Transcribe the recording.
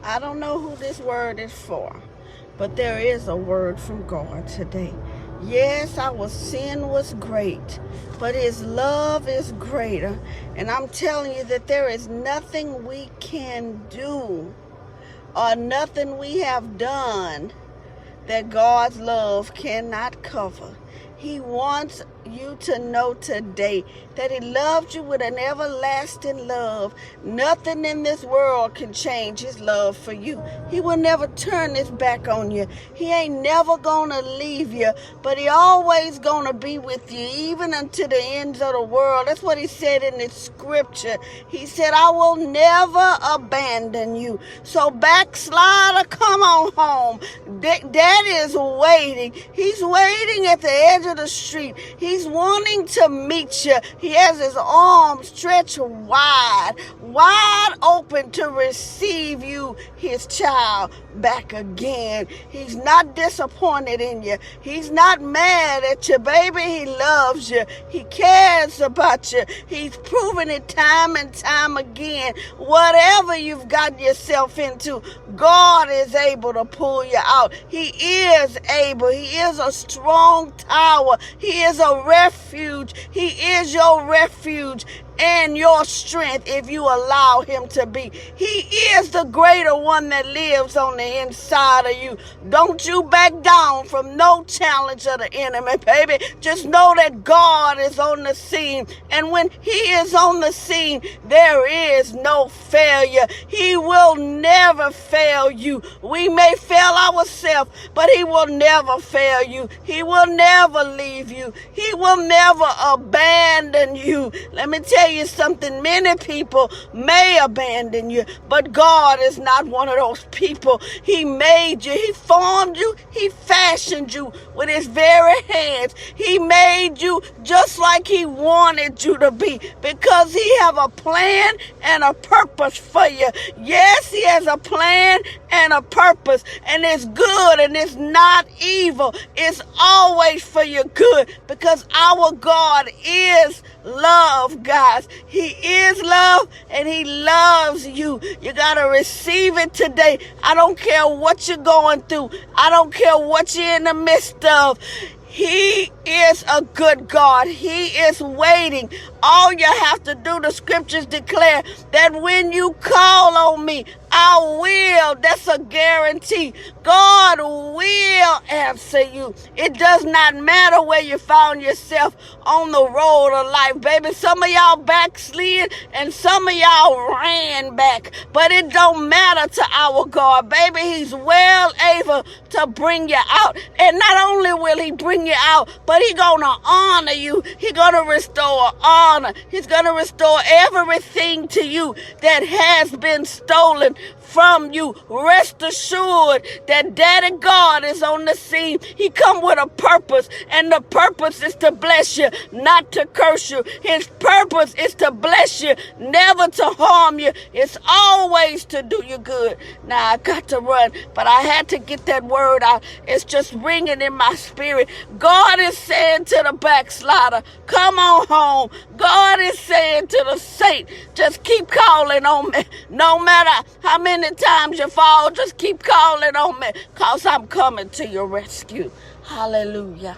I don't know who this word is for, but there is a word from God today. Yes, our sin was great, but his love is greater. And I'm telling you that there is nothing we can do or nothing we have done that God's love cannot cover. He wants you to know today that he loves you with an everlasting love. Nothing in this world can change his love for you. He will never turn his back on you. He ain't never gonna leave you, but he always gonna be with you, even unto the ends of the world. That's what he said in his scripture. He said, I will never abandon you. So backslider, come on home. Daddy is waiting. He's waiting at the edge of the street. He's wanting to meet you. He has his arms stretched wide open to receive you, his child, back again. He's not disappointed in you. He's not mad at you, baby. He loves you. He cares about you. He's proven it time and time again. Whatever you've gotten yourself into, God is able to pull you out. He is able. He is a strong tower. He is a refuge. He is your refuge and your strength if you allow him to be. He is the greater one that lives on the inside of you. Don't you back down from no challenge of the enemy, baby. Just know that God is on the scene. And when he is on the scene, there is no failure. He will never fail you. We may fail ourselves, but he will never fail you. He will never leave you. He will never abandon you. Let me tell you something. Many people may abandon you, but God is not one of those people. He made you. He formed you. He fashioned you with his very hands. He made you just like he wanted you to be, because he have a plan and a purpose for you. Yes, he has a plan and a purpose, and it's good and it's not evil. It's always for your good, because our God is love, guys. He is love, and he loves you. You got to receive it today. I don't care what you're going through. I don't care what you're in the midst of. He is a good God. He is waiting. All you have to do, the scriptures declare that when you call on me, I will. That's a guarantee. God will answer you. It does not matter where you found yourself on the road of life, baby. Some of y'all backslid and some of y'all ran back, but it don't matter to our God, baby. He's well able to bring you out. And not only will he bring you out, but he's gonna honor you. He's gonna restore honor. He's gonna restore everything to you that has been stolen from you. Rest assured that Daddy God is on the scene. He come with a purpose, and the purpose is to bless you, not to curse you. His purpose is to bless you, never to harm you. It's always to do you good. Now I got to run, but I had to get that word out. It's just ringing in my spirit. God is saying to the backslider, come on home. God is saying to the saint, just keep calling on me. No matter how many times you fall, just keep calling on me, because I'm coming to your rescue. Hallelujah.